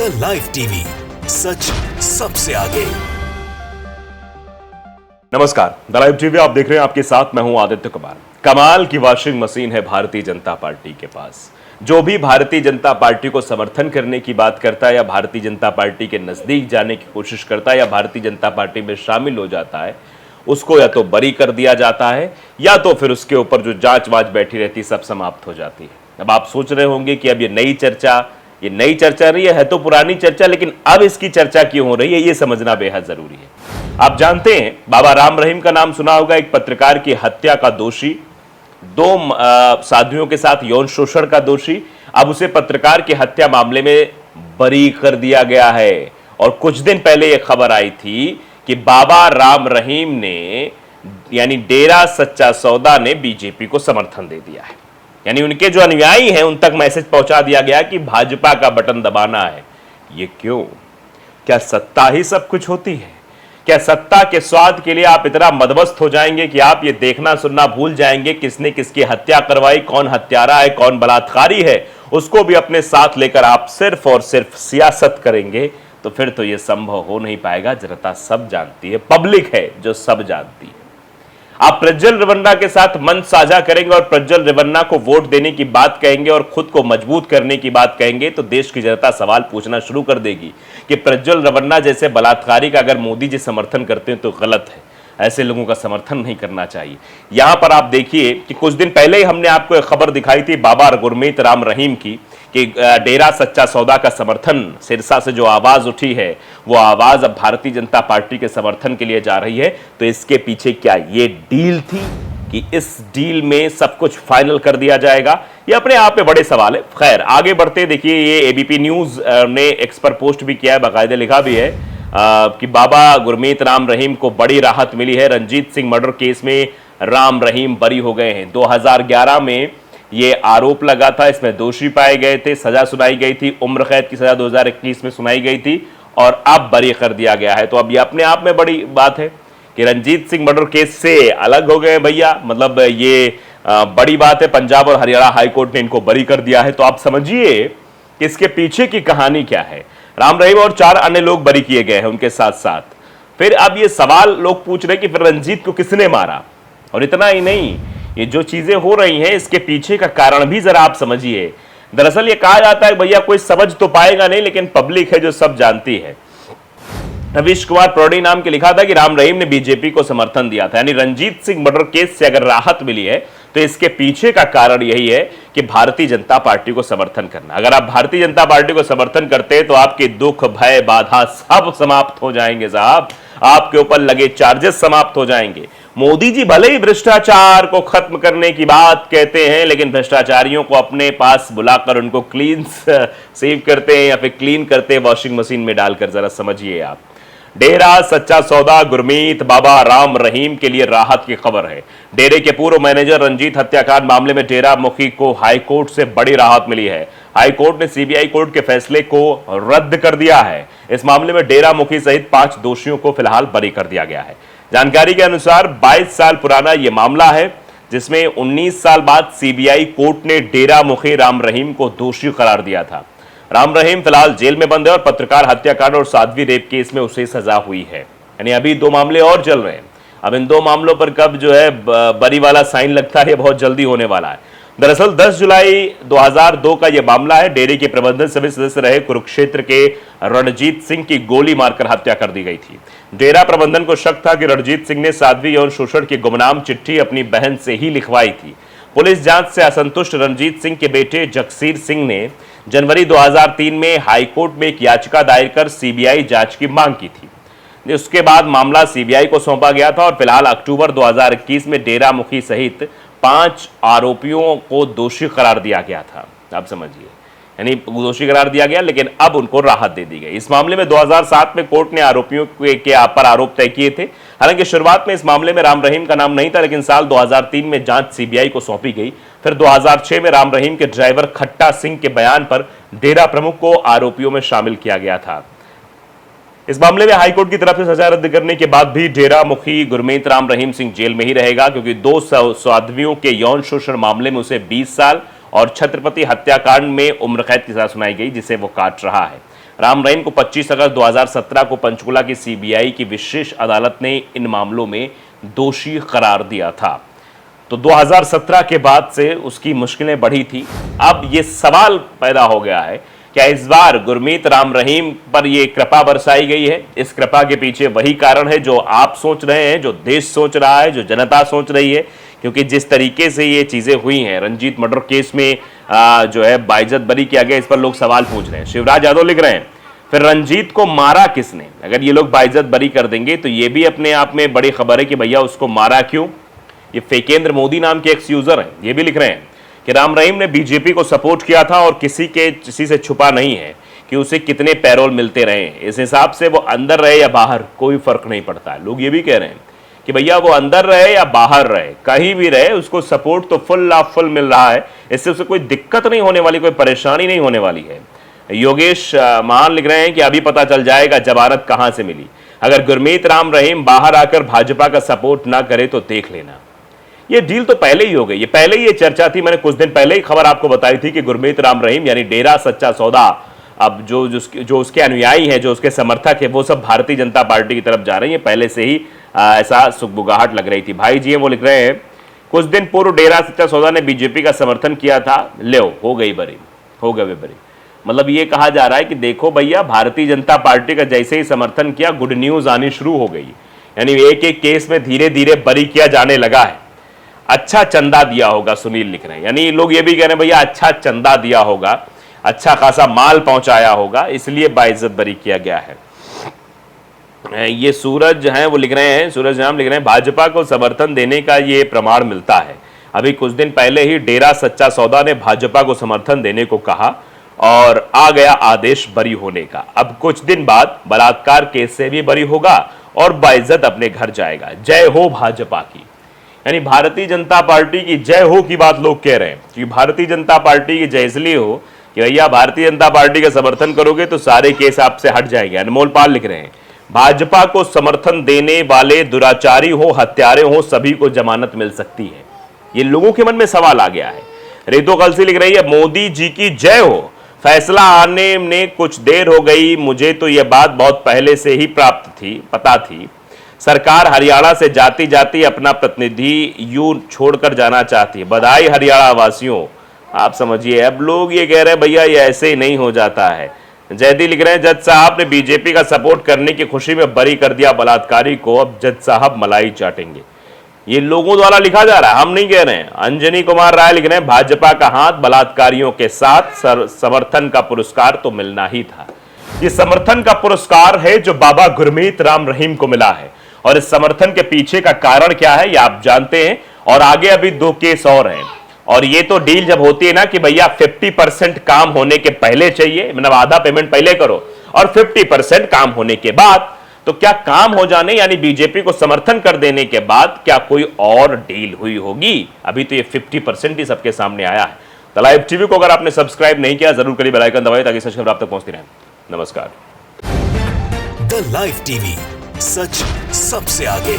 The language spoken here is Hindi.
द लाइव टीवी, सच सबसे आगे। नमस्कार, द लाइव टीवी आप देख रहे हैं, आपके साथ मैं हूं आदित्य कुमार। कमाल की वॉशिंग मशीन है भारतीय जनता पार्टी के पास। जो भी भारतीय जनता पार्टी को समर्थन करने की बात करता है या भारतीय जनता पार्टी के नजदीक जाने की कोशिश करता है या भारतीय जनता पार्टी में शामिल हो जाता है, उसको या तो बरी कर दिया जाता है या तो फिर उसके ऊपर जो जांच वाच बैठी रहती सब समाप्त हो जाती है। अब आप सोच रहे होंगे कि अब ये नई चर्चा नहीं है तो पुरानी चर्चा, लेकिन अब इसकी चर्चा क्यों हो रही है ये समझना बेहद जरूरी है। आप जानते हैं, बाबा राम रहीम का नाम सुना होगा, एक पत्रकार की हत्या का दोषी, दो साधुओं के साथ यौन शोषण का दोषी। अब उसे पत्रकार की हत्या मामले में बरी कर दिया गया है। और कुछ दिन पहले यह खबर आई थी कि बाबा राम रहीम ने यानी डेरा सच्चा सौदा ने बीजेपी को समर्थन दे दिया है। यानी उनके जो अनुयायी हैं उन तक मैसेज पहुंचा दिया गया कि भाजपा का बटन दबाना है। ये क्यों? क्या सत्ता ही सब कुछ होती है? क्या सत्ता के स्वाद के लिए आप इतना मदमस्त हो जाएंगे कि आप ये देखना सुनना भूल जाएंगे किसने किसकी हत्या करवाई, कौन हत्यारा है, कौन बलात्कारी है, उसको भी अपने साथ लेकर आप सिर्फ और सिर्फ सियासत करेंगे? तो फिर तो ये संभव हो नहीं पाएगा। जनता सब जानती है, पब्लिक है जो सब जानती है। आप प्रज्वल रेवन्ना के साथ मंच साझा करेंगे और प्रज्वल रेवन्ना को वोट देने की बात कहेंगे और खुद को मजबूत करने की बात कहेंगे तो देश की जनता सवाल पूछना शुरू कर देगी कि प्रज्वल रेवन्ना जैसे बलात्कारी का अगर मोदी जी समर्थन करते हैं तो गलत है, ऐसे लोगों का समर्थन नहीं करना चाहिए। यहां पर आप देखिए कि कुछ दिन पहले ही हमने आपको एक खबर दिखाई थी बाबा गुरमीत राम रहीम की कि डेरा सच्चा सौदा का समर्थन, सिरसा से जो आवाज उठी है वो आवाज अब भारतीय जनता पार्टी के समर्थन के लिए जा रही है। तो इसके पीछे क्या ये डील थी कि इस डील में सब कुछ फाइनल कर दिया जाएगा? ये अपने आप में बड़े सवाल है। खैर आगे बढ़ते, देखिए ये एबीपी न्यूज ने एक्स पर पोस्ट भी किया है, बाकायदे लिखा भी है कि बाबा गुरमीत राम रहीम को बड़ी राहत मिली है। रंजीत सिंह मर्डर केस में राम रहीम बरी हो गए हैं। 2011 में ये आरोप लगा था, इसमें दोषी पाए गए थे, सजा सुनाई गई थी, उम्र कैद की सजा 2021 में सुनाई गई थी और अब बरी कर दिया गया है। तो अब ये अपने आप में बड़ी बात है कि रंजीत सिंह मर्डर केस से अलग हो गए भैया, मतलब ये बड़ी बात है। पंजाब और हरियाणा हाईकोर्ट ने इनको बरी कर दिया है। तो आप समझिए कि इसके पीछे की कहानी क्या है। राम रहीम और 4 अन्य लोग बरी किए गए हैं उनके साथ साथ। फिर अब ये सवाल लोग पूछ रहे कि फिर रंजीत को किसने मारा? और इतना ही नहीं, ये जो चीजें हो रही हैं इसके पीछे का कारण भी जरा आप समझिए। दरअसल ये कहा जाता है भैया कोई समझ तो पाएगा नहीं, लेकिन पब्लिक है जो सब जानती है। रवीश कुमार प्रौढ़ी नाम के लिखा था कि राम रहीम ने बीजेपी को समर्थन दिया था। यानी रंजीत सिंह मर्डर केस से अगर राहत मिली है तो इसके पीछे का कारण यही है कि भारतीय जनता पार्टी को समर्थन करना। अगर आप भारतीय जनता पार्टी को समर्थन करते हैं तो आपके दुख भय बाधा सब समाप्त हो जाएंगे साहब। आपके ऊपर लगे चार्जेस समाप्त हो जाएंगे। मोदी जी भले ही भ्रष्टाचार को खत्म करने की बात कहते हैं, लेकिन भ्रष्टाचारियों को अपने पास बुलाकर उनको क्लीन सेव करते हैं या फिर क्लीन करते हैं वॉशिंग मशीन में डालकर। जरा समझिए आप। डेरा सच्चा सौदा गुरमीत बाबा राम रहीम के लिए राहत की खबर है। डेरे के पूर्व मैनेजर रंजीत हत्याकांड मामले में डेरा मुखी को हाईकोर्ट से बड़ी राहत मिली है। हाईकोर्ट ने सीबीआई कोर्ट के फैसले को रद्द कर दिया है। इस मामले में डेरा मुखी सहित 5 दोषियों को फिलहाल बरी कर दिया गया है। जानकारी के अनुसार 22 साल पुराना यह मामला है जिसमें 19 साल बाद सीबीआई कोर्ट ने डेरा मुखी राम रहीम को दोषी करार दिया था। राम रहीम फिलहाल जेल में बंद है और पत्रकार हत्याकांड और साध्वी रेप केस में उसे सजा हुई है। यानी अभी 2 मामले और चल रहे हैं। अब इन 2 मामलों पर कब जो है बरी वाला साइन लगता है, बहुत जल्दी होने वाला है। दरअसल 10 जुलाई 2002 का यह मामला है। डेरे के प्रबंधन समिति सदस्य रहे कुरुक्षेत्र के रणजीत सिंह की गोली मारकर हत्या कर दी गई थी। डेरा प्रबंधन को शक था कि रणजीत सिंह ने साध्वी यौन शोषण की गुमनाम चिट्ठी अपनी बहन से ही लिखवाई थी। पुलिस जांच से असंतुष्ट रणजीत सिंह के बेटे जगसीर सिंह ने जनवरी 2003 में हाईकोर्ट में एक याचिका दायर कर सीबीआई जांच की मांग की थी। उसके बाद मामला सीबीआई को सौंपा गया था और फिलहाल अक्टूबर 2021 में डेरा मुखी सहित 5 आरोपियों को दोषी करार दिया गया था। आप समझिए, यानी दोषी करार दिया गया, लेकिन अब उनको राहत दे दी गई। इस मामले में 2007 में कोर्ट ने आरोपियों के पर आरोप तय किए थे। हालांकि शुरुआत में इस मामले में राम रहीम का नाम नहीं था, लेकिन साल 2003 में जांच सीबीआई को सौंपी गई। फिर 2006 में राम रहीम के ड्राइवर खट्टा सिंह के बयान पर डेरा प्रमुख को आरोपियों में शामिल किया गया था। इस मामले में हाईकोर्ट की तरफ से सजा रद्द करने के बाद भी डेरा मुखी गुरमीत राम रहीम सिंह जेल में ही रहेगा, क्योंकि 2 साध्वियों के यौन शोषण मामले में उसे 20 साल और छत्रपति हत्याकांड में उम्र कैद की सजा सुनाई गई, जिसे वो काट रहा है। राम रहीम को 25 अगस्त 2017 को पंचकुला की सीबीआई की विशेष अदालत ने इन मामलों में दोषी करार दिया था। तो 2017 के बाद से उसकी मुश्किलें बढ़ी थी। अब ये सवाल पैदा हो गया है, क्या इस बार गुरमीत राम रहीम पर ये कृपा बरसाई गई है? इस कृपा के पीछे वही कारण है जो आप सोच रहे हैं, जो देश सोच रहा है, जो जनता सोच रही है? क्योंकि जिस तरीके से ये चीजें हुई हैं, रंजीत मर्डर केस में जो है बाइज्जत बरी किया गया, इस पर लोग सवाल पूछ रहे हैं। शिवराज यादव लिख रहे हैं, फिर रंजीत को मारा किसने? अगर ये लोग बाइज्जत बरी कर देंगे तो ये भी अपने आप में बड़ी खबर है कि भैया उसको मारा क्यों? ये फेकेंद्र मोदी नाम के एक्स यूजर हैं, ये भी लिख रहे हैं कि राम रहीम ने बीजेपी को सपोर्ट किया था और किसी से छुपा नहीं है कि उसे कितने पैरोल मिलते रहे। इस हिसाब से वो अंदर रहे या बाहर कोई फर्क नहीं पड़ता है। लोग ये भी कह रहे हैं कि भैया वो अंदर रहे या बाहर रहे, कहीं भी रहे, उसको सपोर्ट तो फुल मिल रहा है, इससे उसे कोई दिक्कत नहीं होने वाली, कोई परेशानी नहीं होने वाली है। योगेश महान लिख रहे हैं कि अभी पता चल जाएगा जमानत कहां से मिली। अगर गुरमीत राम रहीम बाहर आकर भाजपा का सपोर्ट ना करे तो देख लेना। ये डील तो पहले ही हो गई, ये पहले ही ये चर्चा थी। मैंने कुछ दिन पहले ही खबर आपको बताई थी कि गुरमीत राम रहीम यानी डेरा सच्चा सौदा, अब जो उसके अनुयायी हैं, जो उसके समर्थक है, वो सब भारतीय जनता पार्टी की तरफ जा रहे हैं। पहले से ही ऐसा सुगबुगाहट लग रही थी। भाई जी हैं वो लिख रहे हैं, कुछ दिन पूर्व डेरा सच्चा सौदा ने बीजेपी का समर्थन किया था, ले हो गई बरी, हो गए बरी। मतलब ये कहा जा रहा है कि देखो भैया, भारतीय जनता पार्टी का जैसे ही समर्थन किया, गुड न्यूज आनी शुरू हो गई। यानी एक एक केस में धीरे धीरे बरी किया जाने लगा है। अच्छा चंदा दिया होगा, सुनील लिख रहे हैं। यानी लोग ये भी कह रहे हैं भैया अच्छा चंदा दिया होगा, अच्छा खासा माल पहुंचाया होगा, इसलिए बाइज्जत बरी किया गया है। ये सूरज हैं वो लिख रहे हैं, सूरज नाम लिख रहे हैं, भाजपा को समर्थन देने का ये प्रमाण मिलता है। अभी कुछ दिन पहले ही डेरा सच्चा सौदा ने भाजपा को समर्थन देने को कहा और आ गया आदेश बरी होने का। अब कुछ दिन बाद बलात्कार केस से भी बरी होगा और बाइज्जत अपने घर जाएगा। जय हो भाजपा की। यानी भारतीय जनता पार्टी की जय हो की बात लोग कह रहे हैं कि भारतीय जनता पार्टी की जय इसलिए हो कि भैया भारतीय जनता पार्टी का समर्थन करोगे तो सारे केस आपसे हट जाएंगे। अनमोल पाल लिख रहे हैं, भाजपा को समर्थन देने वाले दुराचारी हो, हत्यारे हो, सभी को जमानत मिल सकती है। ये लोगों के मन में सवाल आ गया है। रेतो कलसी लिख रही है, मोदी जी की जय हो, फैसला आने में कुछ देर हो गई, मुझे तो यह बात बहुत पहले से ही पता थी। सरकार हरियाणा से जाती जाती अपना प्रतिनिधि यूं छोड़कर जाना चाहती है। बधाई हरियाणा वासियों। आप समझिए, अब लोग ये कह रहे हैं भैया ये ऐसे ही नहीं हो जाता है। जयदी लिख रहे हैं, जज साहब ने बीजेपी का सपोर्ट करने की खुशी में बरी कर दिया बलात्कारी को, अब जज साहब मलाई चाटेंगे। ये लोगों द्वारा लिखा जा रहा है, हम नहीं कह रहे हैं। अंजनी कुमार राय लिख रहे हैं, भाजपा का हाथ बलात्कारियों के साथ, समर्थन का पुरस्कार तो मिलना ही था। ये समर्थन का पुरस्कार है जो बाबा गुरमीत राम रहीम को मिला है और इस समर्थन के पीछे का कारण क्या है ये आप जानते हैं। और आगे अभी 2 केस और हैं। और ये तो डील जब होती है ना कि भैया 50% काम होने के पहले चाहिए, मतलब आधा पेमेंट पहले करो और 50% काम होने के बाद, तो क्या काम हो जाने यानी बीजेपी को समर्थन कर देने के बाद क्या कोई और डील हुई होगी? अभी तो ये 50% ही सबके सामने आया है। द लाइव टीवी को अगर आपने सब्सक्राइब नहीं किया जरूर करिए, बेल आइकन दबाइए ताकि सच खबर आप तक पहुंचती रहे। नमस्कार। द लाइव टीवी, सच सबसे आगे।